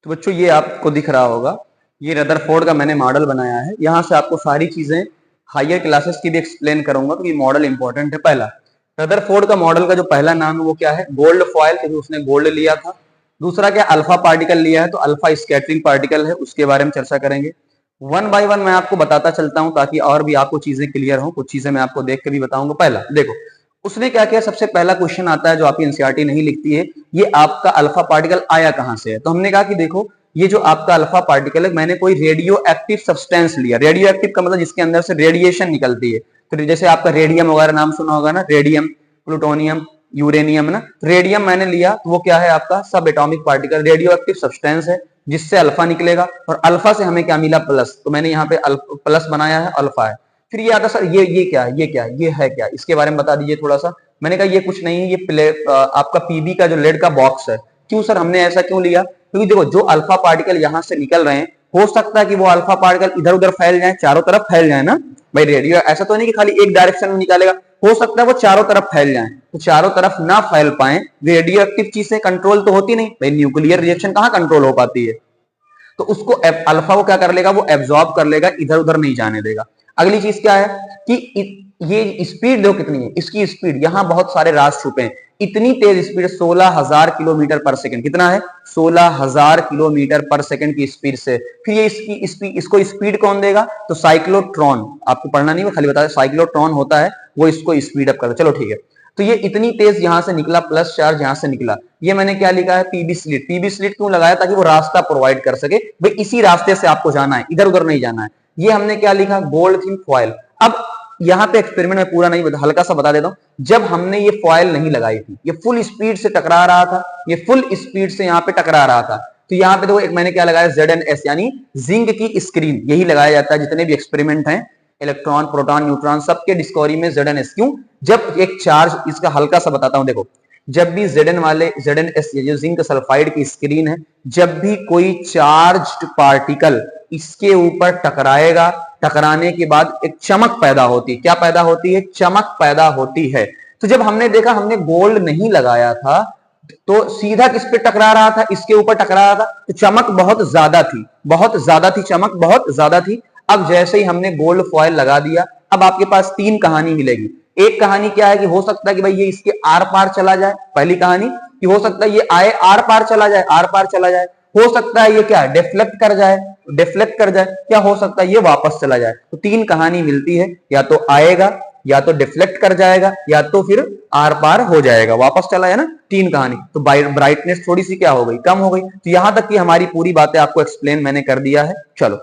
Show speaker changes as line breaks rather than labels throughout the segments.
तो बच्चों ये आपको दिख रहा होगा, ये रदरफोर्ड का मैंने मॉडल बनाया है। यहाँ से आपको सारी चीजें हायर क्लासेस की भी एक्सप्लेन करूंगा, तो ये मॉडल इंपॉर्टेंट है। पहला, रदरफोर्ड का मॉडल का जो पहला नाम है वो क्या है? गोल्ड फॉयल, क्योंकि उसने गोल्ड लिया था। दूसरा क्या? अल्फा पार्टिकल लिया है, तो अल्फा स्कैटरिंग पार्टिकल है, उसके बारे में चर्चा करेंगे। वन बाय वन मैं आपको बताता चलता हूं ताकि और भी आपको चीजें क्लियर हो। कुछ चीजें मैं आपको देख के भी बताऊंगा। पहला देखो, उसने क्या किया, सबसे पहला क्वेश्चन आता है जो आपकी एनसीईआरटी नहीं लिखती है, ये आपका अल्फा पार्टिकल आया कहां से है? तो हमने कहा कि देखो, ये जो आपका अल्फा पार्टिकल है, मैंने कोई रेडियो एक्टिव सब्सटेंस लिया। रेडियो एक्टिव का मतलब जिसके अंदर से रेडिएशन निकलती है। तो जैसे आपका रेडियम वगैरह नाम सुना होगा ना, रेडियम, प्लूटोनियम, यूरेनियम ना। रेडियम मैंने लिया, तो वो क्या है? आपका सब atomic particle, radio active substance है, जिससे अल्फा निकलेगा। और अल्फा से हमें क्या मिला? प्लस। तो मैंने यहाँ पे प्लस बनाया है, अल्फा है। फिर ये आता सर, ये क्या है? ये क्या है? ये है क्या? इसके बारे में बता दीजिए थोड़ा सा। मैंने कहा ये कुछ नहीं है, ये आपका पीबी का जो लेड का बॉक्स है। क्यों सर, हमने ऐसा क्यों लिया? क्योंकि देखो, जो अल्फा पार्टिकल यहां से निकल रहे हैं, हो सकता है कि वो अल्फा पार्टिकल इधर उधर फैल जाए, चारों तरफ फैल जाए ना भाई। रेडियो ऐसा तो नहीं कि खाली एक डायरेक्शन में निकालेगा, हो सकता है वो चारों तरफ फैल जाए। तो चारों तरफ ना फैल पाए, रेडियो एक्टिव चीजें कंट्रोल तो होती नहीं भाई, न्यूक्लियर रिएक्शन कहां कंट्रोल हो पाती है। तो उसको अल्फा को क्या कर लेगा? वो एब्जॉर्ब कर लेगा, इधर उधर नहीं जाने देगा। अगली चीज क्या है कि ये स्पीड देखो कितनी है, इसकी स्पीड, यहां बहुत सारे राज छुपे हैं। इतनी तेज स्पीड, 16,000 किलोमीटर पर सेकंड। कितना है? 16,000 किलोमीटर पर सेकंड की स्पीड से। फिर ये इसको स्पीड कौन देगा? तो साइक्लोट्रॉन। आपको पढ़ना नहीं, मैं खाली बता, साइक्लोट्रॉन होता है वो, इसको स्पीड अप करता है। चलो ठीक है। तो ये इतनी तेज यहां से निकला, प्लस चार्ज यहां से निकला। ये मैंने क्या लिखा है? PB slit. पीबी स्लिट क्यों लगाया? ताकि वो रास्ता प्रोवाइड कर सके भाई, इसी रास्ते से आपको जाना है, इधर उधर नहीं जाना है। ये हमने क्या लिखा? Gold thin foil. अब यहां पे एक्सपेरिमेंट में पूरा नहीं बता, हल्का सा बता देता हूं। जब हमने ये फॉयल नहीं लगाई थी, ये फुल स्पीड से टकरा रहा था, ये फुल स्पीड से यहां पे टकरा रहा था। तो यहां पे देखो, एक मैंने क्या लगाया? ZnS, यानी जिंक की स्क्रीन। यही लगाया जाता है जितने भी एक्सपेरिमेंट हैं, इलेक्ट्रॉन, प्रोटॉन, न्यूट्रॉन, सबके डिस्कवरी में ZnS। क्यों? जब एक चार्ज, इसका हल्का सा बताता हूं, देखो, जब भी ZnS, जो जिंक सल्फाइड की स्क्रीन है, जब भी कोई चार्ज्ड पार्टिकल इसके ऊपर टकराएगा, टकराने के बाद एक चमक पैदा होती है। क्या पैदा होती है? चमक पैदा होती है। तो जब हमने देखा, हमने गोल्ड नहीं लगाया था, तो सीधा किस पे टकरा रहा था? इसके ऊपर टकरा रहा था, तो चमक बहुत ज्यादा थी, बहुत ज्यादा थी, चमक बहुत ज्यादा थी। अब जैसे ही हमने गोल्ड फॉयल लगा दिया, अब आपके पास तीन कहानी मिलेगी। एक कहानी क्या है कि हो सकता है कि भाई ये इसके आर पार चला जाए। पहली कहानी कि हो सकता है ये आए आर पार चला जाए, आर पार चला जाए। हो सकता है ये क्या? डिफ्लेक्ट कर जाए, डिफ्लेक्ट कर जाए। क्या हो सकता है? ये वापस चला जाए। तो तीन कहानी मिलती है, या तो आएगा, या तो डिफ्लेक्ट कर जाएगा, या तो फिर आर पार हो जाएगा, वापस चला है ना। तीन कहानी। तो ब्राइटनेस थोड़ी सी क्या हो गई? कम हो गई। तो यहां तक की हमारी पूरी बातें आपको एक्सप्लेन मैंने कर दिया है। चलो,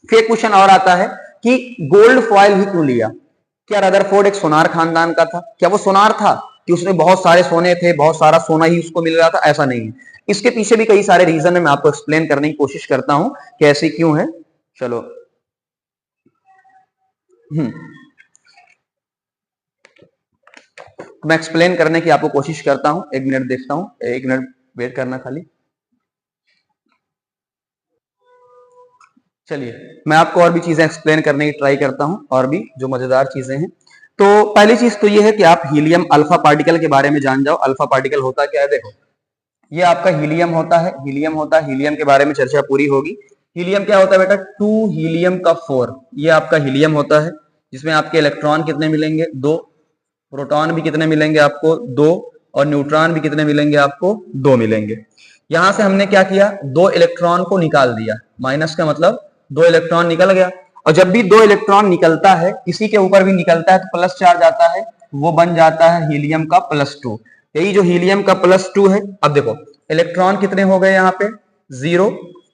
फिर क्वेश्चन और आता है कि गोल्ड फॉयल ही क्यों लिया? क्या रदरफोर्ड एक सोनार खानदान का था? क्या वो सोनार था कि उसने बहुत सारे सोने थे, बहुत सारा सोना ही उसको मिल रहा था? ऐसा नहीं है। इसके पीछे भी कई सारे रीजन है, मैं आपको एक्सप्लेन करने की कोशिश करता हूं कि ऐसे क्यों है। चलो, मैं एक्सप्लेन करने की आपको कोशिश करता हूं। एक मिनट देखता हूं, एक मिनट वेट करना खाली। चलिए, मैं आपको और भी चीजें एक्सप्लेन करने की ट्राई करता हूं, और भी जो मजेदार चीजें हैं। तो पहली चीज तो ये है कि आप हीलियम अल्फा पार्टिकल के बारे में जान जाओ। अल्फा पार्टिकल होता क्या है? देखो, ये आपका हीलियम होता है, हीलियम होता है। हीलियम के बारे में चर्चा पूरी होगी। हीलियम क्या होता है बेटा? 2 हीलियम का 4, ये आपका हीलियम होता है, जिसमें आपके इलेक्ट्रॉन कितने मिलेंगे? 2। प्रोटॉन भी कितने मिलेंगे आपको? 2। और न्यूट्रॉन भी कितने मिलेंगे आपको? 2 मिलेंगे। यहां से हमने क्या किया? 2 इलेक्ट्रॉन को निकाल दिया। माइनस का मतलब 2 इलेक्ट्रॉन निकल गया। और जब भी 2 इलेक्ट्रॉन निकलता है, किसी के ऊपर भी निकलता है, तो प्लस चार्ज आता है, वो बन जाता है हीलियम का +2। यही जो हीलियम का +2 है। अब देखो, इलेक्ट्रॉन कितने हो गए यहाँ पे? 0।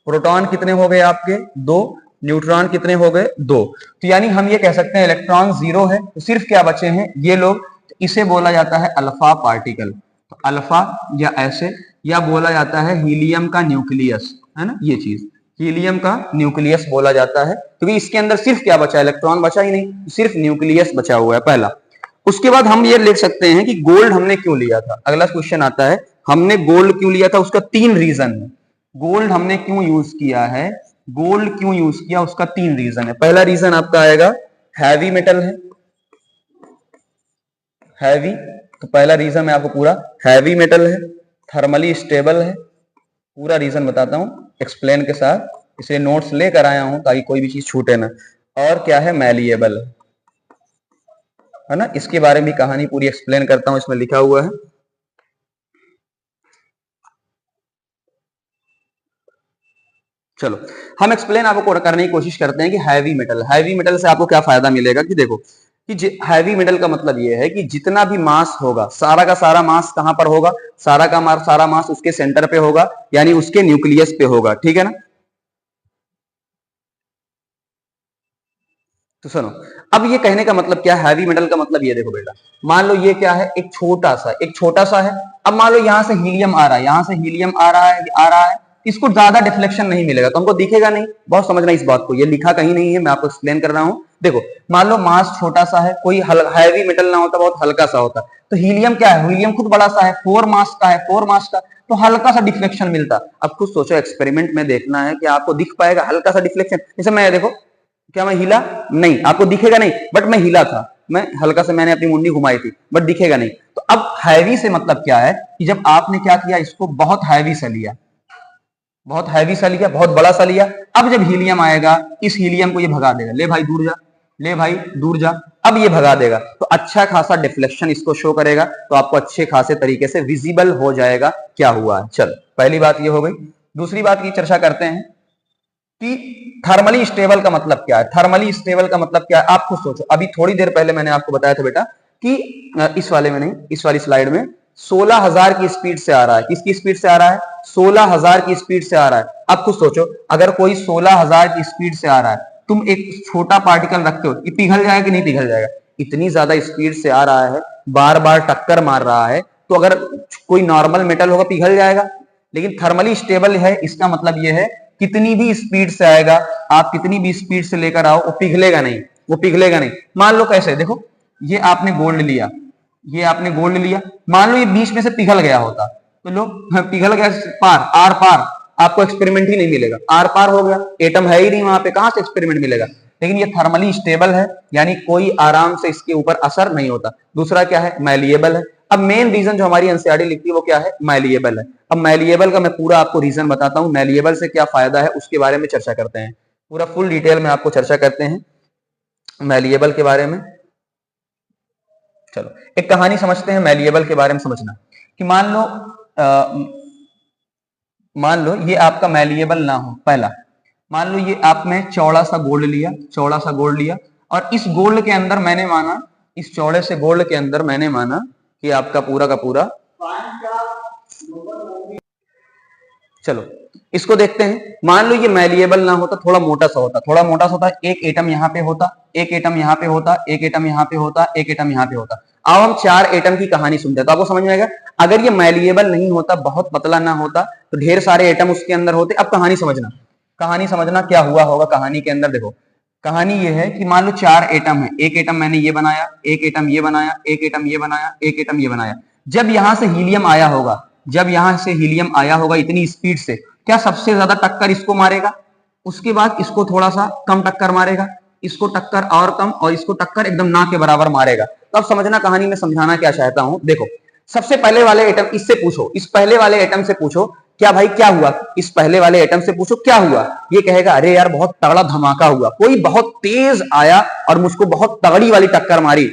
प्रोटॉन कितने हो गए आपके? 2। न्यूट्रॉन कितने हो गए? 2। तो यानी हम ये कह सकते हैं इलेक्ट्रॉन 0 है, तो सिर्फ क्या बचे हैं? ये लोग। तो इसे बोला जाता है अल्फा पार्टिकल। तो अल्फा, या ऐसे, या बोला जाता है हीलियम का न्यूक्लियस, है ना। ये चीज हीलियम का न्यूक्लियस बोला जाता है, क्योंकि इसके अंदर सिर्फ क्या बचा? इलेक्ट्रॉन बचा ही नहीं, सिर्फ न्यूक्लियस बचा हुआ है, पहला। उसके बाद हम ये लिख सकते हैं कि गोल्ड हमने क्यों लिया था। अगला क्वेश्चन आता है, हमने गोल्ड क्यों लिया था? उसका 3 रीजन है। गोल्ड हमने क्यों यूज किया है? गोल्ड क्यों यूज किया, उसका 3 रीजन है। पहला रीजन आपका आएगा, हैवी मेटल है, हैवी। तो पहला रीजन मैं आपको पूरा, हैवी मेटल है, थर्मली स्टेबल है, पूरा रीजन बताता हूँ एक्सप्लेन के साथ, इसलिए नोट्स लेकर आया हूं ताकि कोई भी चीज छूटे ना। और क्या है मैलिएबल, है ना, इसके बारे में कहानी पूरी एक्सप्लेन करता हूं, इसमें लिखा हुआ है। चलो हम एक्सप्लेन आपको करने की कोशिश करते हैं कि हैवी मेटल, हैवी मेटल से आपको क्या फायदा मिलेगा कि देखो कि हैवी मेटल का मतलब ये है कि जितना भी मास होगा, सारा का सारा मास कहां पर होगा, सारा मास उसके सेंटर पे होगा, यानी उसके न्यूक्लियस पे होगा, ठीक है ना। तो सुनो, अब ये कहने का मतलब क्या है, हैवी मेटल का मतलब ये देखो बेटा, मान लो ये क्या है, एक छोटा सा है। अब मान लो यहां से हीलियम आ रहा है, यहां से हीलियम आ रहा है, इसको ज्यादा डिफ्लेक्शन नहीं मिलेगा, तो हमको दिखेगा नहीं। बहुत समझना इस बात को, ये लिखा कहीं नहीं है, मैं आपको एक्सप्लेन कर रहा हूं। देखो मान लो मास छोटा सा है, कोई हैवी मेटल ना होता, बहुत हल्का सा होता, तो हीलियम क्या है, हीलियम खुद बड़ा सा है, 4 मास का है, 4 मास का, तो हल्का सा डिफ्लेक्शन मिलता। अब खुद सोचो, एक्सपेरिमेंट में देखना है कि आपको दिख पाएगा हल्का सा डिफ्लेक्शन। जैसे मैं देखो, क्या मैं हिला नहीं, आपको दिखेगा नहीं, बट मैं हिला था, मैं हल्का से मैंने अपनी मुंडी घुमाई थी, बट दिखेगा नहीं। तो अब हैवी से मतलब क्या है कि जब आपने क्या किया, इसको बहुत हैवी सा लिया, बहुत हैवी सा लिया, बहुत बड़ा सा लिया। अब जब हीलियम आएगा, इस हीलियम को ये भगा देगा, ले भाई दूर जा, ले भाई दूर जा, अब ये भगा देगा, तो अच्छा खासा डिफ्लेक्शन इसको शो करेगा, तो आपको अच्छे खासे तरीके से विजिबल हो जाएगा क्या हुआ है। चलो पहली बात ये हो गई। दूसरी बात की चर्चा करते हैं कि थर्मली स्टेबल का मतलब क्या है। थर्मली स्टेबल का मतलब क्या है, आप खुद सोचो। अभी थोड़ी देर पहले मैंने आपको बताया था बेटा कि इस वाले में नहीं, इस वाली स्लाइड में 16,000 की स्पीड से आ रहा है। किसकी स्पीड से आ रहा है, 16,000 की स्पीड से आ रहा है। अब खुद सोचो, अगर कोई 16,000 की स्पीड से आ रहा है, तुम एक छोटा पार्टिकल रखते हो, ये पिघल जाएगा कि नहीं पिघल जाएगा। इतनी ज्यादा स्पीड से आ रहा है, बार बार टक्कर मार रहा है, तो अगर कोई नॉर्मल मेटल होगा पिघल जाएगा। लेकिन थर्मली स्टेबल है, इसका मतलब यह है कितनी भी स्पीड से आएगा, आप कितनी भी स्पीड से लेकर आओ, वो पिघलेगा नहीं, वो पिघलेगा नहीं। मान लो कैसे, देखो ये आपने गोल्ड लिया, ये आपने गोल्ड लिया, मान लो ये बीच में से पिघल गया होता, तो लो पिघल गया पार, आर पार, आपको एक्सपेरिमेंट ही नहीं मिलेगा, आर पार हो गया, एटम है ही नहीं वहां पे, कहां से एक्सपेरिमेंट मिलेगा। लेकिन ये थर्मली स्टेबल है, यानी कोई आराम से इसके ऊपर असर नहीं होता। दूसरा क्या है, मैलिएबल है। अब मेन रीजन जो हमारी एनसीईआरटी लिखती है वो क्या है, मैलिएबल है। अब मैलिएबल का मैं पूरा आपको रीजन बताता हूं, मैलिएबल से क्या फायदा है उसके बारे में चर्चा करते हैं, पूरा फुल डिटेल में आपको चर्चा करते हैं मैलिएबल के बारे में। चलो एक कहानी समझते हैं मैलिएबल के बारे में। समझना कि मान लो ये आपका मैलिएबल ना हो। पहला, मान लो ये आपने चौड़ा सा गोल्ड लिया, चौड़ा सा गोल्ड लिया, और इस गोल्ड के अंदर मैंने माना, इस चौड़े से गोल्ड के अंदर मैंने माना कि आपका पूरा का पूरा, चलो इसको देखते हैं। मान लो ये मैलिएबल ना होता, थोड़ा मोटा सा होता, थोड़ा मोटा सा होता, एक एटम यहाँ पे होता, एक एटम यहाँ पे होता, एक एटम यहाँ पे होता, एक एटम यहाँ पे होता। अब हम 4 एटम की कहानी सुनते हैं, तो आपको समझ में आएगा। अगर ये मैलिएबल नहीं होता, बहुत पतला ना होता, तो ढेर सारे एटम उसके अंदर होते। अब कहानी समझना, कहानी समझना क्या हुआ होगा कहानी के अंदर। देखो कहानी ये है कि मान लो 4 एटम है, एक एटम मैंने ये बनाया, एक एटम ये बनाया, एक एटम ये बनाया, एक एटम ये बनाया। जब यहां से हीलियम आया होगा, जब यहां से हीलियम आया होगा इतनी स्पीड से, क्या सबसे ज्यादा टक्कर इसको मारेगा, उसके बाद इसको थोड़ा सा कम टक्कर मारेगा, इसको टक्कर और कम, और इसको टक्कर एकदम ना के बराबर मारेगा। तो अब समझना कहानी में समझाना क्या चाहता हूं। देखो सबसे पहले वाले एटम, इससे पूछो, इस पहले वाले एटम से पूछो क्या भाई क्या हुआ, इस पहले वाले एटम से पूछो क्या हुआ, ये कहेगा अरे यार बहुत तगड़ा धमाका हुआ, कोई बहुत तेज आया और मुझको बहुत तगड़ी वाली टक्कर मारी।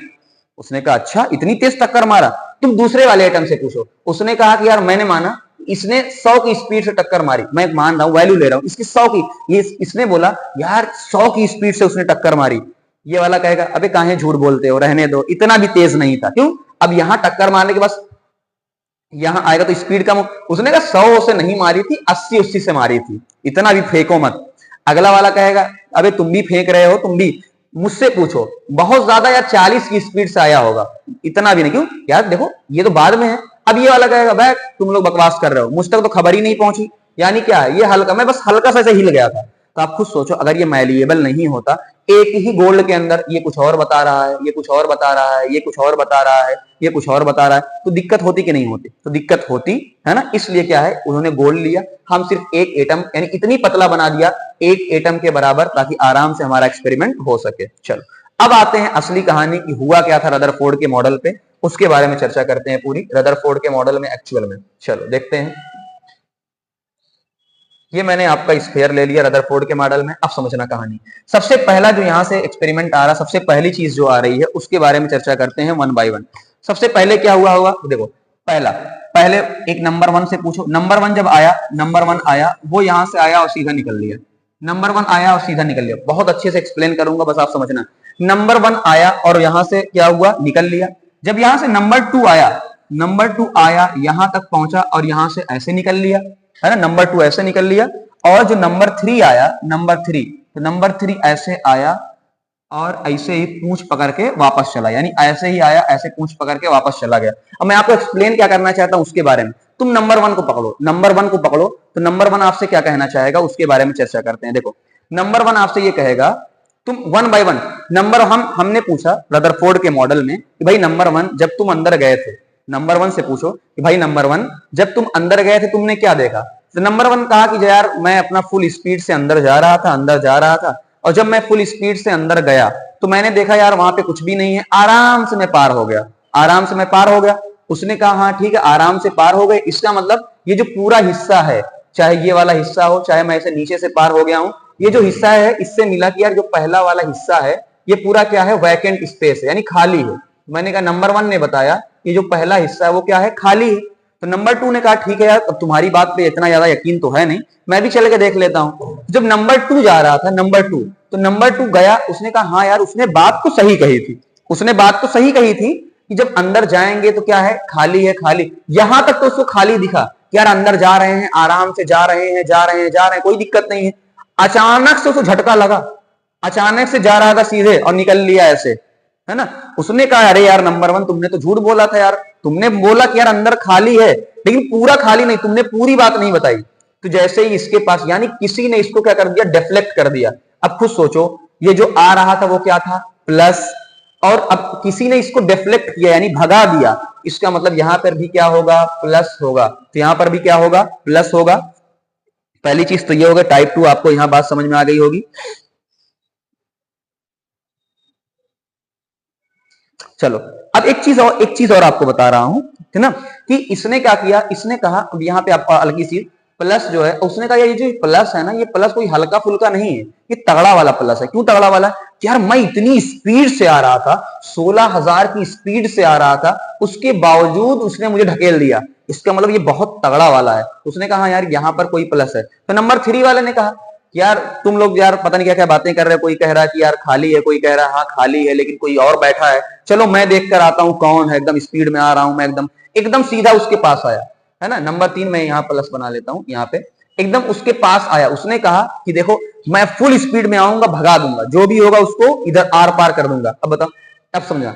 उसने कहा अच्छा इतनी तेज टक्कर मारा। तुम दूसरे वाले एटम से पूछो, उसने कहा कि यार मैंने माना इसने 100 की स्पीड से टक्कर मारी, मैं मान रहा हूं, वैल्यू ले रहा हूं इसकी 100 की, ये इसने बोला यार 100 की स्पीड से उसने टक्कर मारी। ये वाला कहेगा अबे काहे झूठ बोलते हो, रहने दो, इतना भी तेज नहीं था। क्यों, अब यहां टक्कर मारने के बाद यहां आएगा तो स्पीड कम। उसने कहा 100 से नहीं मारी थी, 80 से मारी थी, इतना भी फेंको मत। अगला वाला कहेगा अबे तुम भी फेंक रहे हो, तुम भी, मुझसे पूछो, बहुत ज्यादा यार 40 की स्पीड से आया होगा, इतना भी नहीं। क्यों यार देखो ये तो बाद में है। अब ये वाला कहेगा भाई तुम लोग बकवास कर रहे हो, मुझ तक तो खबर ही नहीं पहुंची, यानी क्या है ये हल्का, मैं बस हल्का सा हिल गया था। तो आप खुद सोचो अगर ये मैलिएबल नहीं होता, एक ही गोल्ड के अंदर ये कुछ और बता रहा है, ये कुछ और बता रहा है, ये कुछ और बता रहा है, ये कुछ और बता रहा है, तो दिक्कत होती कि नहीं होती, तो दिक्कत होती है ना। इसलिए क्या है उन्होंने गोल्ड लिया, हम सिर्फ एक एटम यानी इतनी पतला बना दिया, एक एटम के बराबर, ताकि आराम से हमारा एक्सपेरिमेंट हो सके। चलो अब आते हैं असली कहानी की, हुआ क्या था रदरफोर्ड के मॉडल पे, उसके बारे में चर्चा करते हैं पूरी, रदरफोर्ड के मॉडल में एक्चुअल में। चलो देखते हैं। ये मैंने आपका स्फीयर ले लिया रदरफोर्ड के मॉडल में। अब समझना कहानी। सबसे पहला जो यहाँ से एक्सपेरिमेंट आ रहा, सबसे पहली चीज जो आ रही है उसके बारे में चर्चा करते हैं वन बाय वन। सबसे पहले क्या हुआ होगा, देखो पहला, पहले एक नंबर वन से पूछो। नंबर वन जब आया, नंबर वन आया, वो यहां से आया और सीधा निकल लिया। नंबर वन आया और सीधा निकल लिया। बहुत अच्छे से एक्सप्लेन करूंगा, बस आप समझना। नंबर वन आया और यहां से क्या हुआ, निकल लिया। जब यहां से नंबर टू आया, नंबर टू आया, यहां तक पहुंचा और यहां से ऐसे निकल लिया, है ना, नंबर टू ऐसे निकल लिया। और जो नंबर थ्री आया, नंबर थ्री, तो नंबर थ्री ऐसे आया और ऐसे ही पूंछ पकड़ के वापस चला, यानी ऐसे ही आया, ऐसे पूंछ पकड़ के वापस चला गया। अब मैं आपको एक्सप्लेन क्या करना चाहता हूं उसके बारे में। तुम नंबर वन को पकड़ो, नंबर वन को पकड़ो, तो नंबर वन आपसे क्या कहना चाहेगा उसके बारे में चर्चा करते हैं। देखो नंबर वन आपसे ये कहेगा, तुम वन बाय वन नंबर, हमने पूछा रदरफोर्ड के मॉडल में कि भाई नंबर वन जब तुम अंदर गए थे, नंबर वन से पूछो कि भाई नंबर वन जब तुम अंदर गए थे तुमने क्या देखा। तो नंबर वन कहा कि यार मैं अपना फुल स्पीड से अंदर जा रहा था, अंदर जा रहा था, और जब मैं फुल स्पीड से अंदर गया तो मैंने देखा यार वहां पे कुछ भी नहीं है, आराम से मैं पार हो गया, आराम से मैं पार हो गया। उसने कहा हाँ ठीक है, आराम से पार हो गए, इसका मतलब ये जो पूरा हिस्सा है, चाहे ये वाला हिस्सा हो, चाहे मैं ऐसे नीचे से पार हो गया हूं, ये जो हिस्सा है इससे मिला कि यार जो पहला वाला हिस्सा है ये पूरा क्या है, वैकेंट स्पेस है, यानी खाली है। मैंने कहा नंबर वन ने बताया कि जो पहला हिस्सा है वो क्या है, खाली है। तो नंबर टू ने कहा ठीक है यार, अब तुम्हारी बात पे इतना ज्यादा यकीन तो है नहीं, मैं भी चल के देख लेता हूं। जब नंबर टू जा रहा था, नंबर टू, तो नंबर टू गया, उसने कहा हाँ यार उसने बात तो सही कही थी, उसने बात तो सही कही थी कि जब अंदर जाएंगे तो क्या है, खाली है, खाली। यहां तक तो उसको खाली दिखा, यार अंदर जा रहे हैं, आराम से जा रहे हैं, जा रहे हैं, जा रहे हैं, कोई दिक्कत नहीं है। अचानक से उसको झटका लगा, अचानक से जा रहा था सीधे और निकल लिया ऐसे, है ना। उसने कहा अरे यार नंबर वन तुमने तो झूठ बोला था यार, तुमने बोला कि यार अंदर खाली है, लेकिन पूरा खाली नहीं, तुमने पूरी बात नहीं बताई। तो जैसे ही इसके पास, यानी किसी ने इसको क्या कर दिया, डिफ्लेक्ट कर दिया। अब खुद सोचो, ये जो आ रहा था वो क्या था, प्लस, और अब किसी ने इसको डिफ्लेक्ट किया यानी भगा दिया, इसका मतलब यहां पर भी क्या होगा, प्लस होगा। तो यहां पर भी क्या होगा, प्लस होगा। पहली चीज तो ये होगा, टाइप टू आपको यहां बात समझ में आ गई होगी। चलो अब एक चीज और आपको बता रहा हूं, है ना, कि इसने क्या किया, इसने कहा, अब यहाँ पे आपको हल्की सी प्लस जो है, उसने कहा ये जो प्लस है ना, ये प्लस कोई हल्का फुल्का नहीं है, ये तगड़ा वाला प्लस है। क्यों तगड़ा वाला, कि यार मैं इतनी स्पीड से आ रहा था, 16,000 की स्पीड से आ रहा था, उसके बावजूद उसने मुझे ढकेल दिया, इसका मतलब ये बहुत तगड़ा वाला है। उसने कहा यार यहाँ पर कोई प्लस है। तो नंबर थ्री वाले ने कहा यार तुम लोग यार पता नहीं क्या क्या बातें कर रहे हैं, कोई कह रहा है कि यार खाली है, कोई कह रहा है हाँ खाली है, लेकिन कोई और बैठा है, चलो मैं देख कर आता हूं कौन है, एकदम स्पीड में आ रहा हूं मैं, एकदम एकदम सीधा उसके पास आया, है ना। नंबर तीन मैं यहाँ प्लस बना लेता हूं, यहाँ पे एकदम उसके पास आया। उसने कहा कि देखो मैं फुल स्पीड में आऊंगा, भगा दूंगा, जो भी होगा उसको इधर आर पार कर दूंगा। अब बताओ, अब समझा,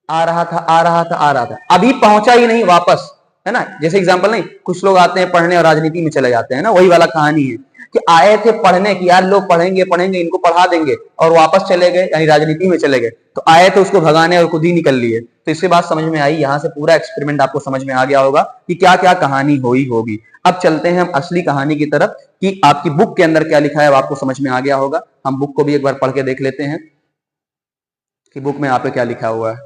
आ रहा था, आ रहा था, आ रहा था, अभी पहुंचा ही नहीं वापस, है ना। जैसे एग्जांपल नहीं, कुछ लोग आते हैं पढ़ने और राजनीति में चले जाते हैं ना, वही वाला कहानी है कि आए थे पढ़ने की, यार लोग पढ़ेंगे पढ़ेंगे इनको पढ़ा देंगे, और वापस चले गए, यानी राजनीति में चले गए। तो आए थे उसको भगाने और खुद ही निकल लिए। तो इससे बात समझ में आई, यहां से पूरा एक्सपेरिमेंट आपको समझ में आ गया होगा कि क्या क्या कहानी हुई होगी। अब चलते हैं हम असली कहानी की तरफ, कि आपकी बुक के अंदर क्या लिखा है आपको समझ में आ गया होगा। हम बुक को भी एक बार पढ़ के देख लेते हैं कि बुक में यहाँ पे क्या लिखा हुआ है।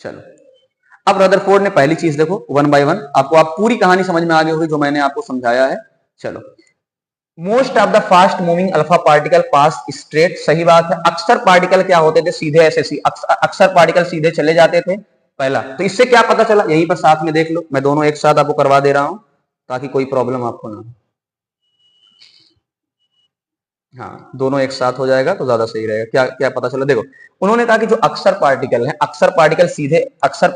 चलो अब रदरफोर्ड ने पहली चीज देखो, वन बाय वन आपको, आप पूरी कहानी समझ में आ गई होगी जो मैंने आपको समझाया है। चलो, most of the fast moving alpha particle pass straight, सही बात है। अक्सर पार्टिकल क्या होते थे, सीधे ऐसे, अक्सर पार्टिकल सीधे चले जाते थे, पहला। तो इससे क्या पता चला, यहीं पर साथ में देख लो, मैं दोनों एक साथ आपको करवा दे रहा हूं ताकि कोई प्रॉब्लम आपको ना हो। हाँ, दोनों एक साथ हो जाएगा तो ज्यादा सही रहेगा। क्या क्या पता चला, देखो उन्होंने कहा कि जो अक्सर पार्टिकल है, अक्सर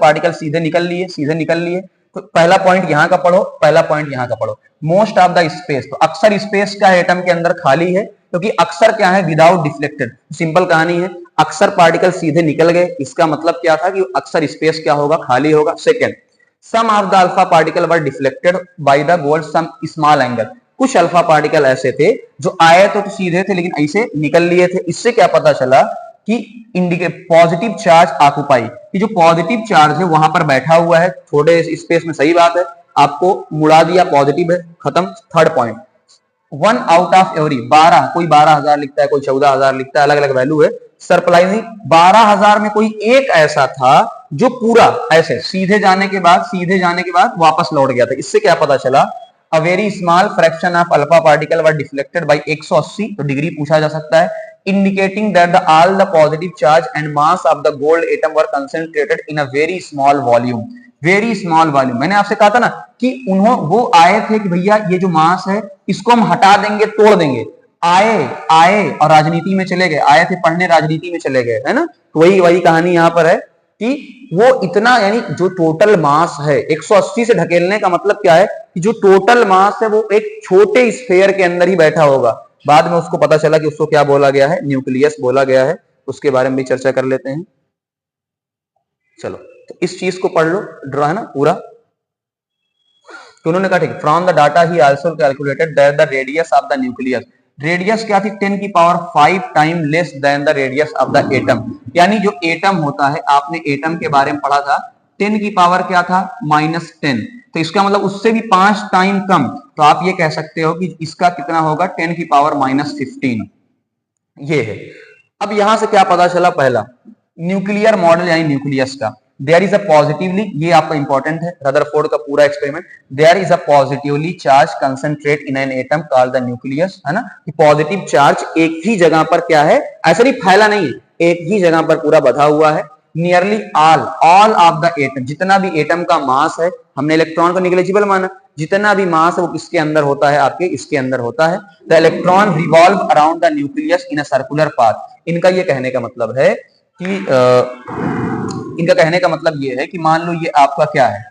पार्टिकल सीधे निकल लिए, सीधे निकल लिए। तो पहला पॉइंट यहाँ का पढ़ो, पहला पॉइंट यहाँ का पढ़ो, मोस्ट ऑफ द स्पेस। तो अक्सर स्पेस क्या है, एटम के अंदर खाली है, क्योंकि अक्सर क्या है, विदाउट डिफ्लेक्टेड। सिंपल कहानी है, अक्सर पार्टिकल सीधे निकल गए, इसका मतलब क्या था कि अक्सर स्पेस क्या होगा, खाली होगा। Second, some of the alpha particle were deflected by the gold some small angle. कुछ अल्फा पार्टिकल ऐसे थे जो आए तो सीधे थे लेकिन ऐसे निकल लिए थे। इससे क्या पता चला कि इंडिकेट पॉजिटिव चार्ज ऑक्युपाई, कि जो पॉजिटिव चार्ज है वहां पर बैठा हुआ है थोड़े स्पेस में, सही बात है, आपको मुड़ा दिया, पॉजिटिव है, खत्म। Third point, 1 out of every 12, कोई 12,000 लिखता है, कोई 14,000 लिखता है, अलग अलग वैल्यू है। सरप्राइजिंग, 12,000 में कोई एक ऐसा था जो पूरा ऐसे सीधे जाने के बाद वापस लौट गया था। इससे क्या पता चला, a very small fraction of alpha particle were deflected bye 180, तो डिग्री पूछा जा सकता है, indicating that the all the positive charge and mass of the gold atom were concentrated in a very small volume. Very small volume, मैंने आपसे कहा था ना कि वो आए थे कि भैया ये जो मास है इसको हम हटा देंगे, तोड़ देंगे, आए और राजनीति में चले गए, आए थे पढ़ने, राजनीति में चले गए, है ना। तो वही वही कहानी यहां पर है कि वो इतना, यानी जो टोटल मास है 180 से ढकेलने का मतलब क्या है कि जो टोटल मास है वो एक छोटे स्फेयर के अंदर ही बैठा होगा। बाद में उसको पता चला कि उसको क्या बोला गया है, न्यूक्लियस बोला गया है, उसके बारे में भी चर्चा कर लेते हैं। चलो तो इस चीज को पढ़ लो, ड्रा है ना पूरा। तो उन्होंने कहा ठीक, from the data he also calculated that the radius of the nucleus, radius क्या थी 10 की power 5 time less than the radius of the atom, यानी जो एटम होता है, आपने एटम के बारे में पढ़ा था, 10 की पावर क्या था -10, तो इसका मतलब उससे भी 5 टाइम कम, तो आप ये कह सकते हो कि इसका कितना होगा 10 की पावर -15, ये है। अब यहां से क्या पता चला, पहला न्यूक्लियर मॉडल यानी न्यूक्लियस का, देयर इज अ पॉजिटिवली, ये आपका इंपॉर्टेंट है, रदरफोर्ड का पूरा experiment, there is a positively charge concentrate in an atom called the nucleus, है ना, कि पॉजिटिव चार्ज एक ही जगह पर क्या है, ऐसा नहीं फैला नहीं है, एक ही जगह पर पूरा बधा हुआ है। Nearly all of the atom, जितना भी एटम का मास है, हमने इलेक्ट्रॉन को निग्लिजिबल माना, जितना भी मास है वो किसके अंदर होता है, आपके इसके अंदर होता है। The electron revolve around the nucleus in a circular path. इनका ये कहने का मतलब है कि इनका कहने का मतलब ये है कि मान लो ये आपका क्या है,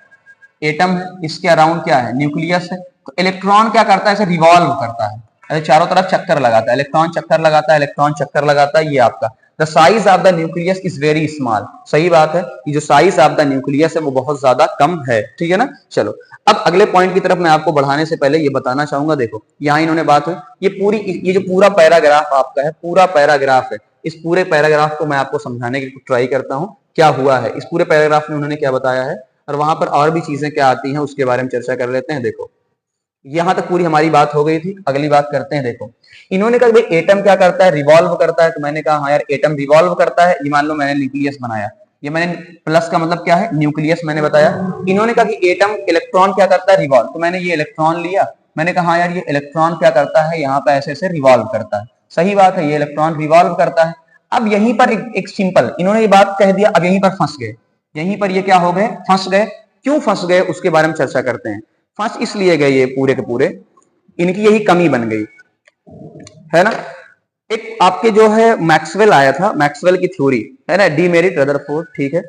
एटम है, इसके अराउंड क्या है, न्यूक्लियस है, तो इलेक्ट्रॉन क्या करता है, इसे रिवॉल्व करता है, ऐसे चारों तरफ चक्कर लगाता है, इलेक्ट्रॉन चक्कर लगाता है, इलेक्ट्रॉन चक्कर लगाता है, ये आपका the size of the nucleus is very small. सही बात है कि जो साइज ऑफ द न्यूक्लियस है वो बहुत ज्यादा कम है, ठीक है ना। चलो अब अगले पॉइंट की तरफ मैं आपको बढ़ाने से पहले ये बताना चाहूंगा, देखो यहाँ इन्होंने बात हुई, ये जो पूरा पैराग्राफ आपका है, पूरा पैराग्राफ है, इस पूरे पैराग्राफ को मैं आपको समझाने की ट्राई करता हूँ क्या हुआ है इस पूरे पैराग्राफ में, उन्होंने क्या बताया है, और वहां पर और भी चीजें क्या आती हैं उसके बारे में चर्चा कर लेते हैं। देखो यहां तक पूरी हमारी बात हो गई थी, अगली बात करते हैं। देखो इन्होंने कहा भाई एटम क्या करता है, रिवॉल्व करता है, तो मैंने कहा हाँ यार एटम रिवॉल्व करता है, ये मान लो मैंने न्यूक्लियस बनाया, ये मैंने प्लस का मतलब क्या है, न्यूक्लियस मैंने बताया। इन्होंने कहा कि एटम इलेक्ट्रॉन क्या करता है, रिवॉल्व, तो मैंने ये इलेक्ट्रॉन लिया, मैंने कहा हाँ यार ये इलेक्ट्रॉन क्या करता है, यहाँ पे ऐसे ऐसे रिवॉल्व करता है, सही बात है, ये इलेक्ट्रॉन रिवॉल्व करता है। अब यहीं पर एक सिंपल इन्होंने ये बात कह दिया, अब यहीं पर फंस गए, यहीं पर ये क्या हो गए, फंस गए। क्यों फंस गए उसके बारे में चर्चा करते हैं। फंस इसलिए गए ये पूरे के पूरे, इनकी यही कमी बन गई है ना। एक आपके जो है मैक्सवेल आया था, मैक्सवेल की थ्योरी है ना, डीमेरिट रदरफोर्ड, ठीक है।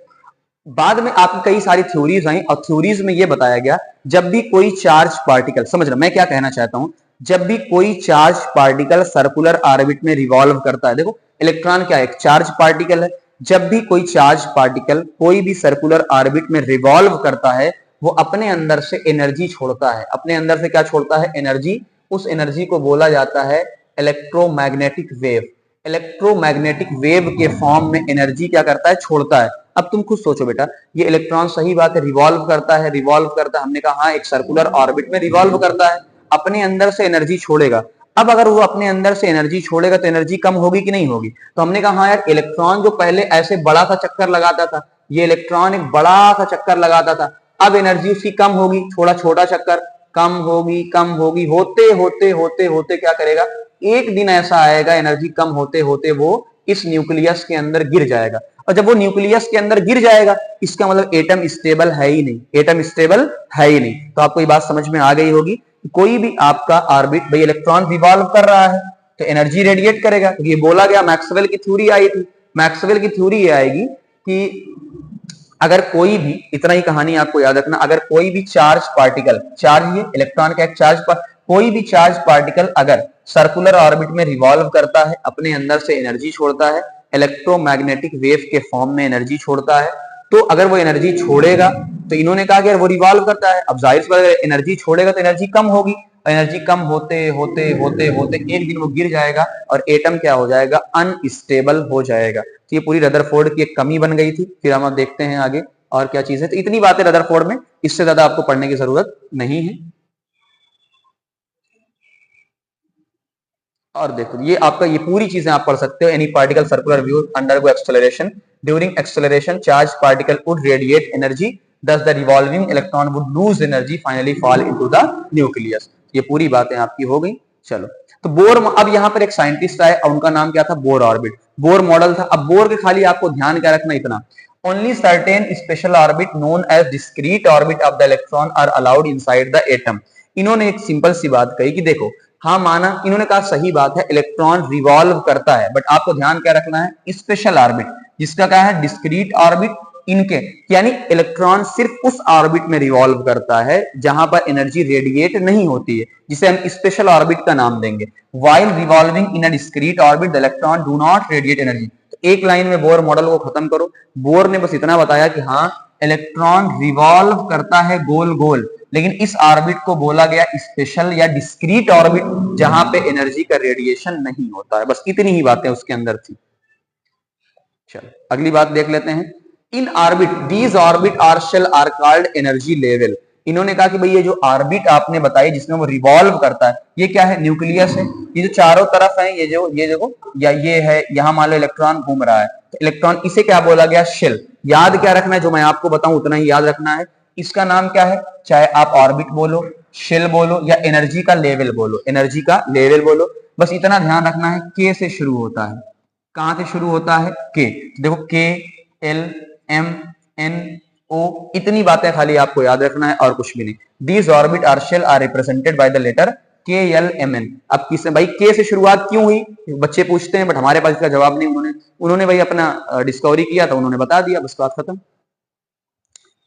बाद में आपकी कई सारी थ्योरीज आई और थ्योरीज में यह बताया गया जब भी कोई चार्ज पार्टिकल, समझ रहे मैं क्या कहना चाहता हूं, जब भी कोई चार्ज पार्टिकल सर्कुलर ऑर्बिट में रिवॉल्व करता है, देखो इलेक्ट्रॉन क्या है, एक चार्ज पार्टिकल है, जब भी कोई चार्ज पार्टिकल कोई भी सर्कुलर ऑर्बिट में रिवॉल्व करता है वो अपने अंदर से एनर्जी छोड़ता है, अपने अंदर से क्या छोड़ता है, एनर्जी। उस एनर्जी को बोला जाता है इलेक्ट्रोमैग्नेटिक वेव। इलेक्ट्रोमैग्नेटिक वेव के फॉर्म में एनर्जी क्या करता है, छोड़ता है। अब तुम खुद सोचो बेटा, ये इलेक्ट्रॉन सही बात है रिवॉल्व करता है, रिवॉल्व करता है, हमने कहा हाँ एक सर्कुलर ऑर्बिट में रिवॉल्व करता है, अपने अंदर से एनर्जी छोड़ेगा। अब अगर वो अपने अंदर से एनर्जी छोड़ेगा तो एनर्जी कम होगी कि नहीं होगी, तो हमने कहा हाँ यार इलेक्ट्रॉन जो पहले ऐसे बड़ा सा चक्कर लगाता था, ये इलेक्ट्रॉन एक बड़ा सा चक्कर लगाता था, अब एनर्जी उसकी कम होगी, थोड़ा छोटा चक्कर, कम होगी कम होगी, होते होते होते होते क्या करेगा, एक दिन ऐसा आएगा एनर्जी कम होते होते वो इस न्यूक्लियस के अंदर गिर जाएगा। और जब वो न्यूक्लियस के अंदर गिर जाएगा इसका मतलब एटम स्टेबल है ही नहीं, एटम स्टेबल है ही नहीं। तो आपको ये बात समझ में आ गई होगी, कोई भी आपका ऑर्बिट, भाई इलेक्ट्रॉन रिवॉल्व कर रहा है तो एनर्जी रेडिएट करेगा, क्योंकि ये बोला गया, मैक्सवेल की थ्योरी आई थी। मैक्सवेल की थ्योरी ये आएगी कि अगर कोई भी, इतना ही कहानी आपको याद रखना, अगर कोई भी चार्ज पार्टिकल, चार्ज ये इलेक्ट्रॉन का एक चार्ज पर, कोई भी चार्ज पार्टिकल अगर सर्कुलर ऑर्बिट में रिवॉल्व करता है, अपने अंदर से एनर्जी छोड़ता है, इलेक्ट्रोमैग्नेटिक वेव के फॉर्म में एनर्जी छोड़ता है, तो अगर वो एनर्जी छोड़ेगा तो इन्होंने कहा कि वो रिवॉल्व करता है, अब जाहिर सी बात है एनर्जी छोड़ेगा तो एनर्जी कम होगी, एनर्जी कम होते होते होते होते एक दिन वो गिर जाएगा और एटम क्या हो जाएगा, अनस्टेबल हो जाएगा। तो ये पूरी रदरफोर्ड की एक कमी बन गई थी। फिर हम देखते हैं आगे और क्या चीज है। तो इतनी बातें रदरफोर्ड में, इससे ज्यादा आपको पढ़ने की जरूरत नहीं है। और देखो ये आपका, ये पूरी चीजें आप पढ़ सकते हो। Any particle circular view undergo acceleration, during acceleration charge particle would radiate energy thus the revolving electron would lose energy finally fall into the nucleus। ये पूरी बातें आपकी हो गई। चलो, तो बोर, अब यहाँ पर एक साइंटिस्ट आए और उनका नाम क्या था, बोर ऑर्बिट, बोर मॉडल था। अब बोर के खाली आपको ध्यान क्या रखना, इतना, only certain special orbit known as discrete orbit of the electron are allowed inside the atom। इन्होंने एक सिंपल सी बात कही कि देखो, हाँ माना, इन्होंने कहा सही बात है, इलेक्ट्रॉन रिवॉल्व करता है, बट आपको ध्यान क्या रखना है, स्पेशल ऑर्बिट, जिसका क्या है, डिस्क्रीट ऑर्बिट, इनके, यानी इलेक्ट्रॉन सिर्फ उस ऑर्बिट में रिवॉल्व करता है जहां पर एनर्जी रेडिएट नहीं होती है, जिसे हम स्पेशल ऑर्बिट का नाम देंगे। While revolving in a discrete orbit the electron do not radiate energy. तो एक लाइन में बोर मॉडल को खत्म करो। बोर ने बस इतना बताया कि हाँ, इलेक्ट्रॉन रिवॉल्व करता है गोल गोल, लेकिन इस ऑर्बिट को बोला गया स्पेशल या डिस्क्रीट ऑर्बिट, जहां पे एनर्जी का रेडिएशन नहीं होता है। बस इतनी ही बातें उसके अंदर थी। चलो अगली बात देख लेते हैं। इन orbit, these orbit are shell are called energy level. इन्होंने कहा कि भाई ये जो ऑर्बिट आपने बताई जिसमें वो रिवॉल्व करता है, ये क्या है, न्यूक्लियस है। ये जो चारों तरफ है, ये देखो, या ये है, यहां मान लो इलेक्ट्रॉन घूम रहा है, तो इलेक्ट्रॉन, इसे क्या बोला गया, शेल। याद क्या रखना है, जो मैं आपको बताऊं उतना ही याद रखना है। इसका नाम क्या है, चाहे आप ऑर्बिट बोलो, शेल बोलो, या एनर्जी का लेवल बोलो, एनर्जी का लेवल बोलो, बस इतना ध्यान रखना है, के से शुरू होता है। कहां से शुरू होता है, के। देखो, के, एल, एम, एन, ओ, इतनी बातें खाली आपको याद रखना है और कुछ भी नहीं। These orbit are shell are represented by the letter K, L, M, N. अब किससे भाई के से शुरुआत क्यों हुई, बच्चे पूछते हैं, बट हमारे पास इसका जवाब नहीं। उन्होंने भाई अपना डिस्कवरी किया था, उन्होंने बता दिया, बस बात खत्म।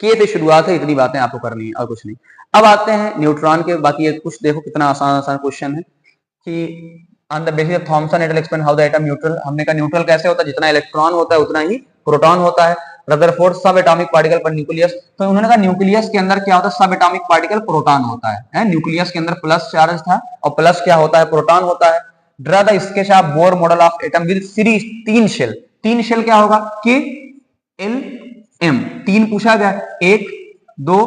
के से शुरुआत है, इतनी बातें आपको करनी है और कुछ नहीं। अब आते हैं न्यूट्रॉन के। बाकी ये कुछ देखो कितना आसान आसान क्वेश्चन है कि on the basis of Thomson it will explain how the atom neutral. हमने कहा न्यूट्रल कैसे होता है, जितना इलेक्ट्रॉन होता है उतना ही प्रोटॉन होता है। रदरफोर्ड सब एटॉमिक पार्टिकल पर न्यूक्लियस, तो उन्होंने कहा न्यूक्लियस के अंदर क्या होता है, सब एटॉमिक पार्टिकल प्रोटॉन होता है। न्यूक्लियस के अंदर प्लस चार्ज था और प्लस क्या होता है, प्रोटॉन होता है। Draw the sketch of Bohr model of atom with series, तीन शेल। तीन शेल क्या होगा, के, एल, एम, तीन पूछा गया, 1 2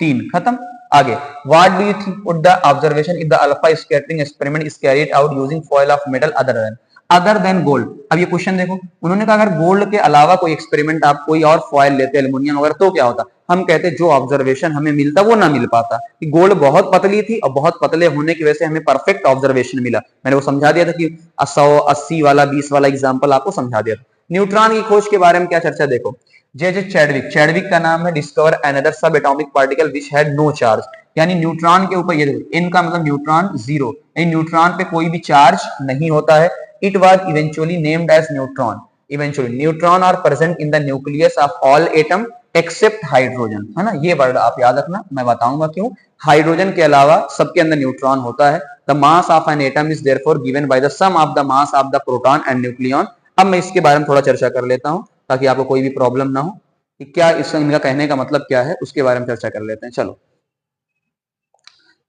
3, खत्म। आगे, what do you think would the observation if the alpha scattering experiment is carried out using foil of metal other than gold। अब ये क्वेश्चन देखो, उन्होंने कहा अगर गोल्ड के अलावा कोई एक्सपेरिमेंट आप कोई और फॉयल लेते, एल्युमिनियम वगैरह, तो क्या होता, हम कहते जो ऑब्जर्वेशन हमें मिलता वो ना मिल पाता। कि गोल्ड बहुत पतली थी और बहुत पतले होने की वजह से हमें परफेक्ट ऑब्जर्वेशन मिला। मैंने वो समझा दिया था कि 100 80 वाला 20 वाला एग्जाम्पल आपको समझा दिया था। न्यूट्रॉन की खोज के बारे में क्या चर्चा, देखो, जे चैडविक, चैडविक का नाम है, discover another sub atomic particle which had no charge. यानी न्यूट्रॉन के ऊपर, ये देखो, इनका मतलब न्यूट्रॉन जीरो, न्यूट्रॉन पे कोई भी चार्ज नहीं होता है। It was eventually named as neutron. Eventually neutron are present in the nucleus of all atom except hydrogen, है ना, ये वर्ड आप याद रखना, मैं बताऊंगा क्यों। हाइड्रोजन के अलावा सबके अंदर न्यूट्रॉन होता है। The mass of an atom is therefore given by the sum of the mass of the proton and nucleon. अब मैं इसके बारे में थोड़ा चर्चा कर लेता हूं ताकि आपको कोई भी प्रॉब्लम ना हो कि क्या इसका, इनका कहने का मतलब क्या है, उसके बारे में चर्चा कर लेते हैं। चलो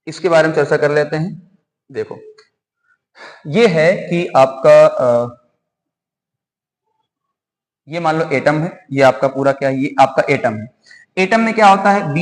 इसके बारे में चर्चा कर लेते हैं। देखो, ये है कि आपका ये मान लो एटम है, ये आपका पूरा क्या है, ये आपका एटम है। एटम में क्या होता है,